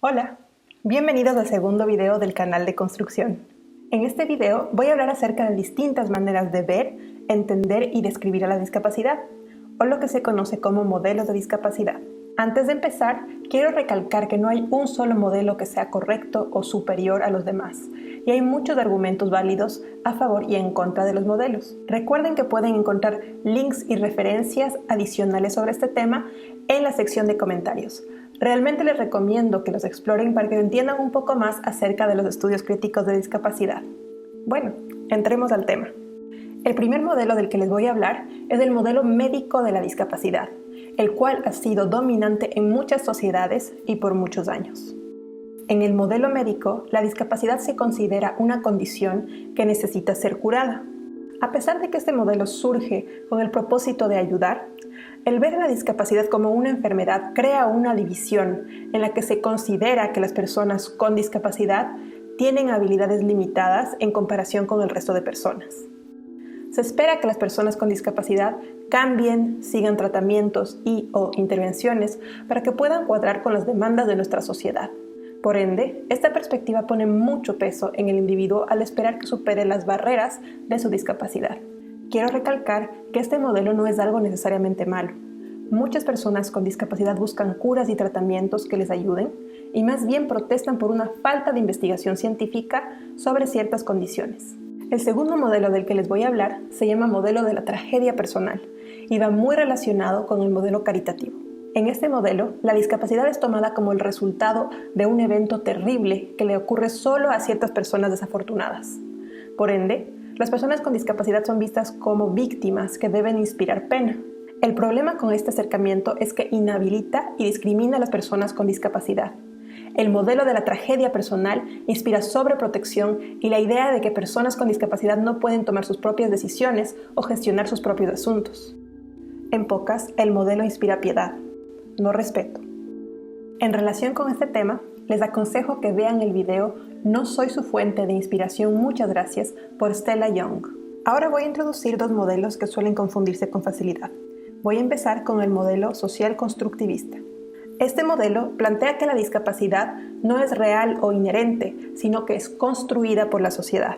Hola, bienvenidos al segundo video del canal de construcción. En este video voy a hablar acerca de distintas maneras de ver, entender y describir a la discapacidad, o lo que se conoce como modelos de discapacidad. Antes de empezar, quiero recalcar que no hay un solo modelo que sea correcto o superior a los demás, y hay muchos argumentos válidos a favor y en contra de los modelos. Recuerden que pueden encontrar links y referencias adicionales sobre este tema en la sección de comentarios. Realmente les recomiendo que los exploren para que entiendan un poco más acerca de los estudios críticos de discapacidad. Bueno, entremos al tema. El primer modelo del que les voy a hablar es el modelo médico de la discapacidad, el cual ha sido dominante en muchas sociedades y por muchos años. En el modelo médico, la discapacidad se considera una condición que necesita ser curada. A pesar de que este modelo surge con el propósito de ayudar, el ver a la discapacidad como una enfermedad crea una división en la que se considera que las personas con discapacidad tienen habilidades limitadas en comparación con el resto de personas. Se espera que las personas con discapacidad cambien, sigan tratamientos o intervenciones para que puedan cuadrar con las demandas de nuestra sociedad. Por ende, esta perspectiva pone mucho peso en el individuo al esperar que supere las barreras de su discapacidad. Quiero recalcar que este modelo no es algo necesariamente malo. Muchas personas con discapacidad buscan curas y tratamientos que les ayuden y más bien protestan por una falta de investigación científica sobre ciertas condiciones. El segundo modelo del que les voy a hablar se llama modelo de la tragedia personal y va muy relacionado con el modelo caritativo. En este modelo, la discapacidad es tomada como el resultado de un evento terrible que le ocurre solo a ciertas personas desafortunadas. Por ende, las personas con discapacidad son vistas como víctimas que deben inspirar pena. El problema con este acercamiento es que inhabilita y discrimina a las personas con discapacidad. El modelo de la tragedia personal inspira sobreprotección y la idea de que personas con discapacidad no pueden tomar sus propias decisiones o gestionar sus propios asuntos. En pocas, el modelo inspira piedad, no respeto. En relación con este tema, les aconsejo que vean el video No soy su fuente de inspiración, muchas gracias, por Stella Young. Ahora voy a introducir dos modelos que suelen confundirse con facilidad. Voy a empezar con el modelo social constructivista. Este modelo plantea que la discapacidad no es real o inherente, sino que es construida por la sociedad.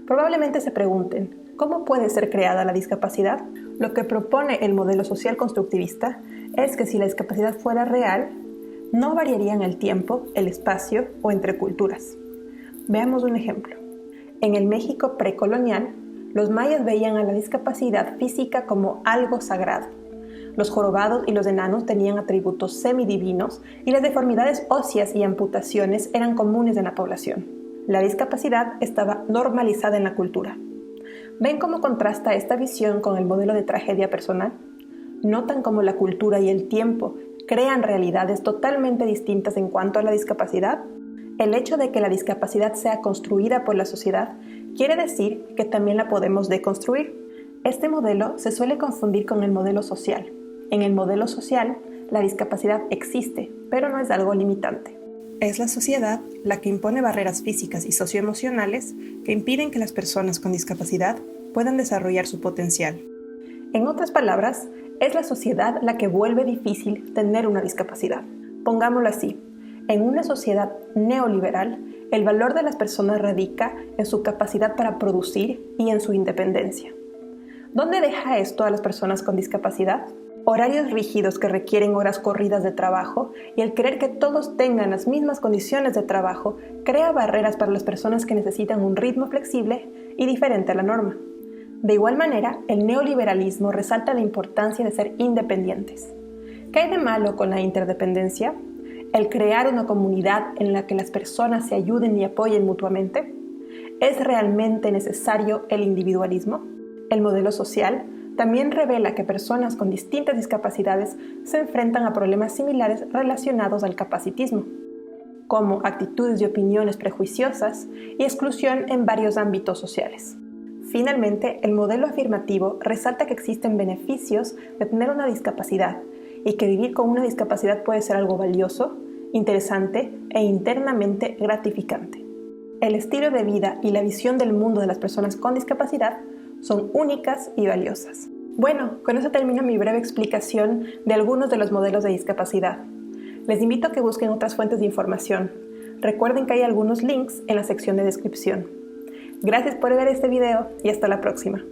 Probablemente se pregunten, ¿cómo puede ser creada la discapacidad? Lo que propone el modelo social constructivista es que si la discapacidad fuera real, no variaría en el tiempo, el espacio o entre culturas. Veamos un ejemplo. En el México precolonial, los mayas veían a la discapacidad física como algo sagrado. Los jorobados y los enanos tenían atributos semidivinos y las deformidades óseas y amputaciones eran comunes en la población. La discapacidad estaba normalizada en la cultura. ¿Ven cómo contrasta esta visión con el modelo de tragedia personal? ¿Notan cómo la cultura y el tiempo crean realidades totalmente distintas en cuanto a la discapacidad? El hecho de que la discapacidad sea construida por la sociedad quiere decir que también la podemos deconstruir. Este modelo se suele confundir con el modelo social. En el modelo social, la discapacidad existe, pero no es algo limitante. Es la sociedad la que impone barreras físicas y socioemocionales que impiden que las personas con discapacidad puedan desarrollar su potencial. En otras palabras, es la sociedad la que vuelve difícil tener una discapacidad. Pongámoslo así, en una sociedad neoliberal, el valor de las personas radica en su capacidad para producir y en su independencia. ¿Dónde deja esto a las personas con discapacidad? Horarios rígidos que requieren horas corridas de trabajo y el querer que todos tengan las mismas condiciones de trabajo crea barreras para las personas que necesitan un ritmo flexible y diferente a la norma. De igual manera, el neoliberalismo resalta la importancia de ser independientes. ¿Qué hay de malo con la interdependencia? ¿El crear una comunidad en la que las personas se ayuden y apoyen mutuamente? ¿Es realmente necesario el individualismo? El modelo social también revela que personas con distintas discapacidades se enfrentan a problemas similares relacionados al capacitismo, como actitudes y opiniones prejuiciosas y exclusión en varios ámbitos sociales. Finalmente, el modelo afirmativo resalta que existen beneficios de tener una discapacidad y que vivir con una discapacidad puede ser algo valioso, interesante e internamente gratificante. El estilo de vida y la visión del mundo de las personas con discapacidad son únicas y valiosas. Bueno, con eso termina mi breve explicación de algunos de los modelos de discapacidad. Les invito a que busquen otras fuentes de información. Recuerden que hay algunos links en la sección de descripción. Gracias por ver este video y hasta la próxima.